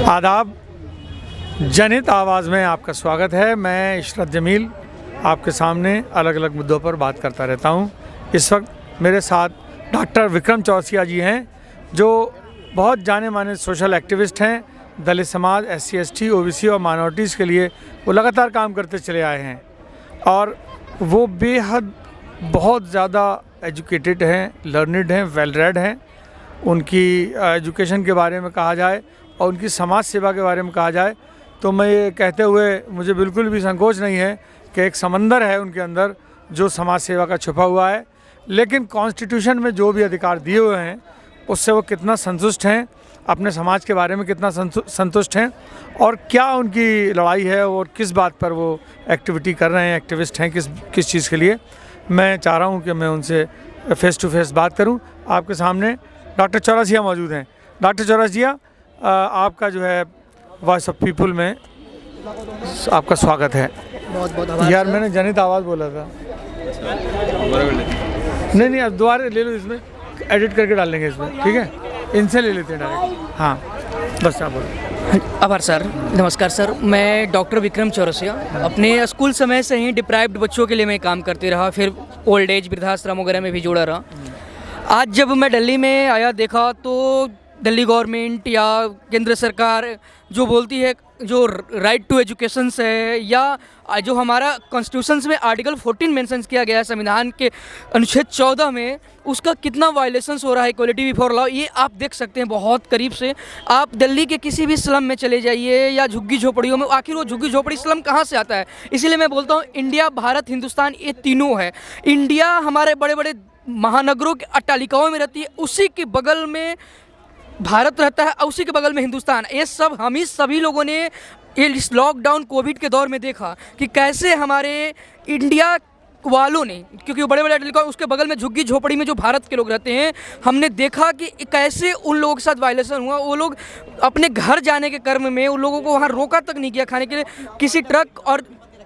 आदाब। जनहित आवाज़ में आपका स्वागत है। मैं इशरत जमील आपके सामने अलग अलग मुद्दों पर बात करता रहता हूं। इस वक्त मेरे साथ डॉक्टर विक्रम चौरसिया जी हैं, जो बहुत जाने माने सोशल एक्टिविस्ट हैं। दलित समाज, SC ST OBC और माइनॉरिटीज़ के लिए वो लगातार काम करते चले आए हैं और वो बेहद बहुत ज़्यादा एजुकेटेड हैं, लर्निड हैं, वेल रेड हैं। उनकी एजुकेशन के बारे में कहा जाए और उनकी समाज सेवा के बारे में कहा जाए तो मैं ये कहते हुए मुझे बिल्कुल भी संकोच नहीं है कि एक समंदर है उनके अंदर जो समाज सेवा का छुपा हुआ है। लेकिन कॉन्स्टिट्यूशन में जो भी अधिकार दिए हुए हैं उससे वो कितना संतुष्ट हैं, अपने समाज के बारे में कितना संतुष्ट हैं और क्या उनकी लड़ाई है और किस बात पर वो एक्टिविटी कर रहे हैं, एक्टिविस्ट हैं किस चीज़ के लिए। मैं चाह रहा हूँ कि मैं उनसे फेस टू फेस बात करूँ। आपके सामने डॉक्टर चौरसिया मौजूद हैं। डॉक्टर चौरसिया, आपका जो है वॉइस ऑफ पीपल में आपका स्वागत है। बहुत बहुत आभार। यार मैंने जनहित आवाज़ बोला था। नहीं अब दोबारा ले लो, इसमें एडिट करके डाल लेंगे इसमें, ठीक है? इनसे ले लेते हैं डायरेक्ट। हाँ बस आप बोलो। आभार सर। नमस्कार सर, मैं डॉक्टर विक्रम चौरसिया। अपने स्कूल समय से ही डिप्राइव्ड बच्चों के लिए मैं काम करते रहा, फिर ओल्ड एज वृद्धाश्रम वगैरह में भी जुड़ा रहा। आज जब मैं दिल्ली में आया, देखा तो दिल्ली गवर्नमेंट या केंद्र सरकार जो बोलती है जो राइट टू एजुकेशन है, या जो हमारा कॉन्स्टिट्यूशन में आर्टिकल 14 मेंशन किया गया है संविधान के अनुच्छेद 14 में, उसका कितना वायलेशंस हो रहा है इक्वलिटी बिफोर लॉ, ये आप देख सकते हैं बहुत करीब से। आप दिल्ली के किसी भी स्लम में चले जाइए या झुग्गी झोपड़ियों में, आखिर वो झुग्गी झोपड़ी स्लम कहाँ से आता है? इसीलिए मैं बोलता हूँ इंडिया, भारत, हिंदुस्तान ये तीनों है। इंडिया हमारे बड़े बड़े महानगरों के अट्टालिकाओं में रहती है, उसी के बगल में भारत रहता है, उसी के बगल में हिंदुस्तान। ये सब हम ही सभी लोगों ने इस लॉकडाउन कोविड के दौर में देखा कि कैसे हमारे इंडिया वालों ने, क्योंकि वो बड़े बड़े अटलिका उसके बगल में झुग्गी झोपड़ी में जो भारत के लोग रहते हैं, हमने देखा कि कैसे उन लोगों के साथ वायलेशन हुआ। वो लोग अपने घर जाने के क्रम में उन लोगों को वहाँ रोका तक नहीं किया खाने के लिए, किसी ट्रक और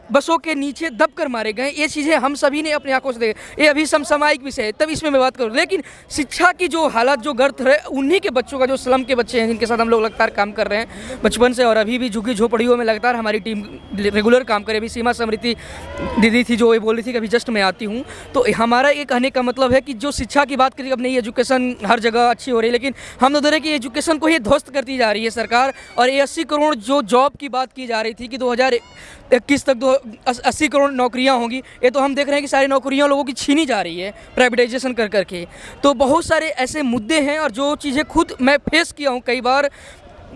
बसों के नीचे दबकर मारे गए। ये चीज़ें हम सभी ने अपनी आंखों से देखी। ये अभी समसामयिक विषय है, तब इसमें मैं बात करूँ। लेकिन शिक्षा की जो हालत, जो गर्त है, उन्हीं के बच्चों का, जो स्लम के बच्चे हैं जिनके साथ हम लोग लगातार काम कर रहे हैं बचपन से, और अभी भी झुग्गी झोपड़ियों में लगातार हमारी टीम रेगुलर काम करे। अभी सीमा समृति दीदी थी जो ये बोल रही थी कि अभी जस्ट मैं आती हूँ। तो हमारा ये कहने का मतलब है कि जो शिक्षा की बात करें, अब नहीं एजुकेशन हर जगह अच्छी हो रही है, लेकिन हम तो देख रहे हैं कि एजुकेशन को ही ध्वस्त करती जा रही है सरकार। और ये 80 करोड़ जो जॉब की बात की जा रही थी कि 2021 तक 80 करोड़ नौकरियां होंगी, ये तो हम देख रहे हैं कि सारी नौकरियां लोगों की छीनी जा रही है प्राइवेटाइजेशन कर करके। तो बहुत सारे ऐसे मुद्दे हैं और जो चीज़ें खुद मैं फेस किया हूं कई बार,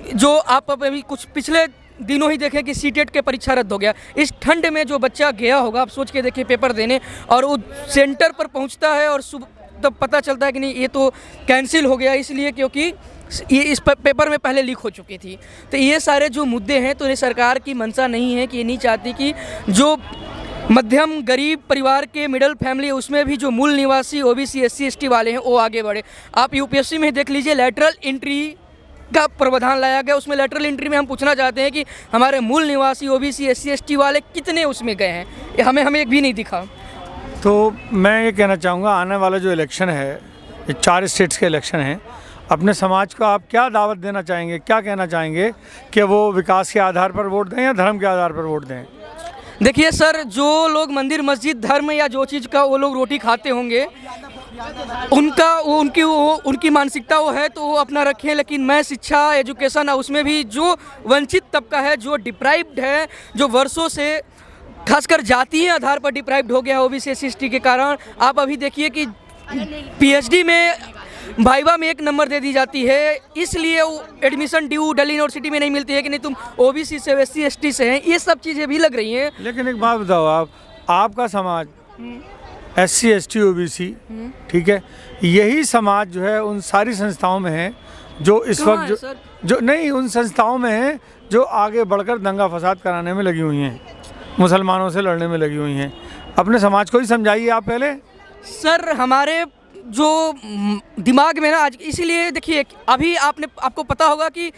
जो आप अभी कुछ पिछले दिनों ही देखें कि सीटेट के परीक्षा रद्द हो गया। इस ठंड में जो बच्चा गया होगा, आप सोच के देखिए, पेपर देने, और वो सेंटर पर पहुँचता है और तब पता चलता है कि नहीं, ये तो कैंसिल हो गया, इसलिए क्योंकि ये इस पेपर में पहले लीक हो चुकी थी। तो ये सारे जो मुद्दे हैं, तो ये सरकार की मंशा नहीं है कि ये नहीं चाहती कि जो मध्यम गरीब परिवार के मिडिल फैमिली है, उसमें भी जो मूल निवासी OBC SC ST वाले हैं वो आगे बढ़े। आप UPSC में देख लीजिए, लेटरल एंट्री का प्रावधान लाया गया। उसमें लेटरल एंट्री में हम पूछना चाहते हैं कि हमारे मूल निवासी OBC SC ST वाले कितने उसमें गए हैं, हमें एक भी नहीं दिखा। तो मैं ये कहना चाहूँगा, आने वाला जो इलेक्शन है, ये 4 स्टेट्स के इलेक्शन हैं, अपने समाज को आप क्या दावत देना चाहेंगे, क्या कहना चाहेंगे कि वो विकास के आधार पर वोट दें या धर्म के आधार पर वोट दें? देखिए सर, जो लोग मंदिर मस्जिद धर्म या जो चीज़ का वो लोग रोटी खाते होंगे, उनकी मानसिकता वो है तो वो अपना रखें। लेकिन मैं शिक्षा, एजुकेशन, उसमें भी जो वंचित तबका है, जो डिप्राइव्ड है, जो वर्षों से खासकर जातीय आधार पर डिप्राइव्ड हो गया OBC SC ST के कारण, आप अभी देखिए कि PhD में भाइवा में 1 नंबर दे दी जाती है, इसलिए एडमिशन ड्यू दिल्ली यूनिवर्सिटी में नहीं मिलती है कि नहीं तुम OBC से SC ST से हैं। ये सब चीज़ें भी लग रही हैं। लेकिन एक बात बताओ, आपका समाज SC ST OBC, ठीक है, यही समाज जो है उन सारी संस्थाओं में है जो इस वक्त जो नहीं, उन संस्थाओं में है जो आगे बढ़कर दंगा फसाद कराने में लगी हुई हैं, मुसलमानों से लड़ने में लगी हुई हैं। अपने समाज को ही समझाइए आप पहले। सर, हमारे जो दिमाग में ना आज, इसीलिए देखिए, अभी आपको पता होगा कि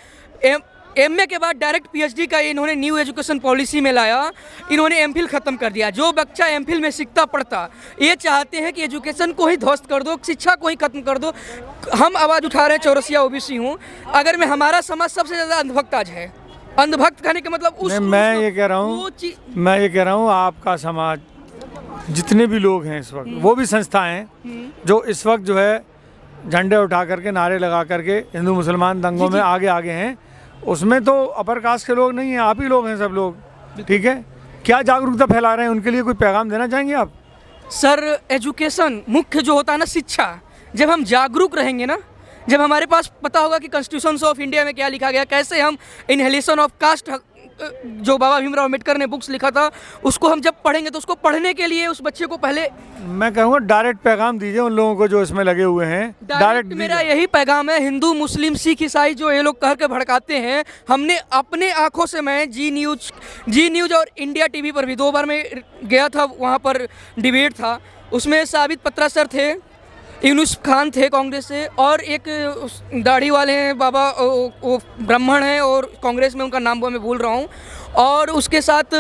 एमए के बाद डायरेक्ट पीएचडी का इन्होंने न्यू एजुकेशन पॉलिसी में लाया। इन्होंने एमफिल ख़त्म कर दिया। जो बच्चा एमफिल में सीखता पढ़ता, ये चाहते हैं कि एजुकेशन को ही ध्वस्त कर दो, शिक्षा को ही खत्म कर दो। हम आवाज़ उठा रहे हैं, चौरसिया ओबीसी हूँ, अगर मैं हमारा समाज सबसे ज़्यादा अंधभक्त आज है। अंधभक्त कहने का मतलब मैं ये कह रहा हूँ आपका समाज जितने भी लोग हैं इस वक्त, वो भी संस्थाएं हैं जो इस वक्त जो है झंडे उठा करके नारे लगा करके हिंदू मुसलमान दंगों में आगे आगे हैं, उसमें तो अपर कास्ट के लोग नहीं हैं, आप ही लोग हैं सब लोग। ठीक है, क्या जागरूकता फैला रहे हैं, उनके लिए कोई पैगाम देना चाहेंगे आप? सर एजुकेशन मुख्य जो होता है ना, शिक्षा, जब हम जागरूक रहेंगे ना, जब हमारे पास पता होगा कि कॉन्स्टिट्यूशन ऑफ इंडिया में क्या लिखा गया, कैसे हम इनहेलेशन ऑफ कास्ट जो बाबा भीमराव अम्बेडकर ने बुक्स लिखा था उसको हम जब पढ़ेंगे तो उसको पढ़ने के लिए उस बच्चे को पहले मैं कहूँगा डायरेक्ट पैगाम दीजिए उन लोगों को जो इसमें लगे हुए हैं। डायरेक्ट मेरा यही पैगाम है। हिंदू मुस्लिम सिख ईसाई जो ये लोग कह के भड़काते हैं, हमने अपने आंखों से, मैं जी न्यूज़ और इंडिया टीवी पर भी 2 बार मैं गया था, वहाँ पर डिबेट था, उसमें साबित पत्रा सर थे, यूनुस खान थे कांग्रेस से, और एक दाढ़ी वाले हैं बाबा, वो ब्राह्मण हैं और कांग्रेस में, उनका नाम मैं भूल रहा हूँ, और उसके साथ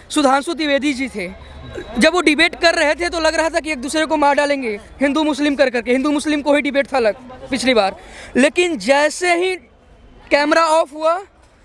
सुधांशु द्विवेदी जी थे। जब वो डिबेट कर रहे थे तो लग रहा था कि एक दूसरे को मार डालेंगे, हिंदू मुस्लिम कर करके। हिंदू मुस्लिम को ही डिबेट था पिछली बार, लेकिन जैसे ही कैमरा ऑफ हुआ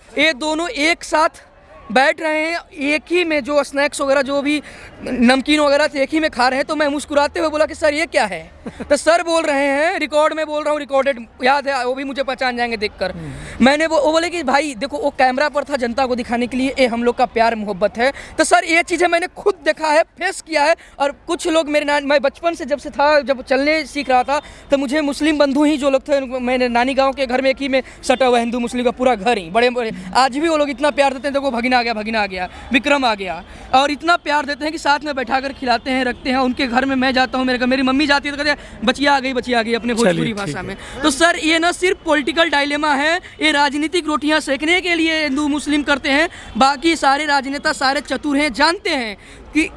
ये दोनों एक साथ बैठ रहे हैं, एक ही में जो स्नैक्स वगैरह जो भी नमकीन वगैरह थे एक ही में खा रहे हैं। तो मैं मुस्कुराते हुए बोला कि सर ये क्या है? तो सर बोल रहे हैं, रिकॉर्ड में बोल रहा हूँ, रिकॉर्डेड याद है, वो भी मुझे पहचान जाएंगे देखकर। मैंने वो बोले कि भाई देखो, वो कैमरा पर था जनता को दिखाने के लिए, ये हम लोग का प्यार मोहब्बत है। तो सर ये चीज़ें मैंने खुद देखा है, फेस किया है। और कुछ लोग मैं बचपन से जब से था, जब चलने सीख रहा था, तो मुझे मुस्लिम बंधु ही जो लोग थे, मैंने नानी गाँव के घर में एक ही में सटा हुआ हिंदू मुस्लिम का पूरा घर ही, बड़े बड़े, आज भी वो लोग इतना प्यार देते हैं। देखो भगिना आ गया, विक्रम आ गया, और इतना प्यार देते हैं कि साथ में बैठा कर खिलाते हैं, रखते हैं। उनके घर में मैं जाता हूँ, मेरी मम्मी जाती है तो कहते हैं बचिया आ गई अपने भोजपुरी भाषा में। तो सर ये ना सिर्फ पॉलिटिकल डायलेमा है, ये राजनीतिक रोटियां सेकने के लिए हिंदू मुस्लिम करते हैं। बाकी सारे राजनेता सारे चतुर हैं, जानते हैं कि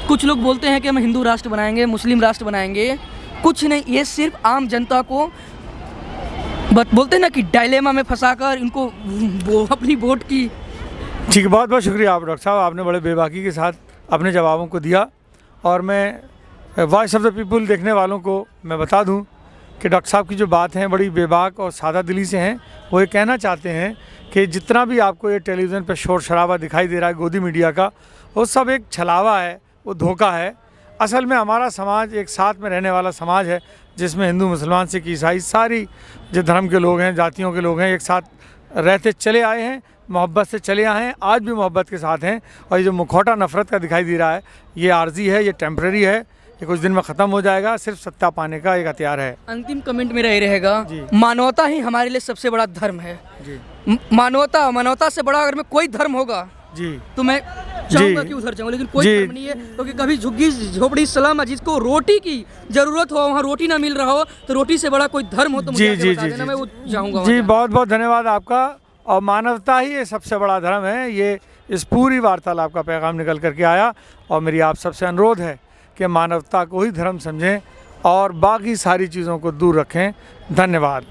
कुछ लोग बोलते हैं कि हम हिंदू राष्ट्र बनाएंगे, मुस्लिम राष्ट्र बनाएंगे, कुछ नहीं, ये सिर्फ आम जनता को बोलते हैं ना कि डायलेमा में फंसाकर इनको अपनी वोट की। ठीक है, बहुत बहुत शुक्रिया आप डॉक्टर साहब, आपने बड़े बेबाकी के साथ अपने जवाबों को दिया। और मैं वॉइस ऑफ द पीपल देखने वालों को मैं बता दूं कि डॉक्टर साहब की जो बात हैं बड़ी बेबाक और सादा दिली से हैं। वो ये कहना चाहते हैं कि जितना भी आपको ये टेलीविज़न पर शोर शराबा दिखाई दे रहा है गोदी मीडिया का, वो सब एक छलावा है, वो धोखा है। असल में हमारा समाज एक साथ में रहने वाला समाज है, जिसमें हिंदू मुसलमान सिख ईसाई सारी जो धर्म के लोग हैं, जातियों के लोग हैं, एक साथ रहते चले आए हैं, मोहब्बत से चले आए हैं, आज भी मोहब्बत के साथ हैं। और ये जो मुखौटा नफ़रत का दिखाई दे रहा है, ये आर्जी है, ये टेम्परेरी है, ये कुछ दिन में ख़त्म हो जाएगा, सिर्फ सत्ता पाने का एक हथियार है। अंतिम कमेंट मेरा ये रहेगा, मानवता ही हमारे लिए सबसे बड़ा धर्म है जी। मानवता से बड़ा अगर मैं कोई धर्म होगा जी तो मैं चाहूँगा कि उधर जाऊँ, लेकिन कोई धर्म नहीं है। क्योंकि कभी झुग्गी झोपड़ी सलाम, जिसको रोटी की जरूरत हो, वहाँ रोटी ना मिल रहा हो, तो रोटी से बड़ा कोई धर्म हो तो मुझे बता देना, मैं वो जाऊँगा जी। बहुत बहुत धन्यवाद आपका। और मानवता ही ये सबसे बड़ा धर्म है, ये इस पूरी वार्तालाप का पैगाम निकल करके आया। और मेरी आप सबसे अनुरोध है कि मानवता को ही धर्म समझें और बाकी सारी चीज़ों को दूर रखें। धन्यवाद।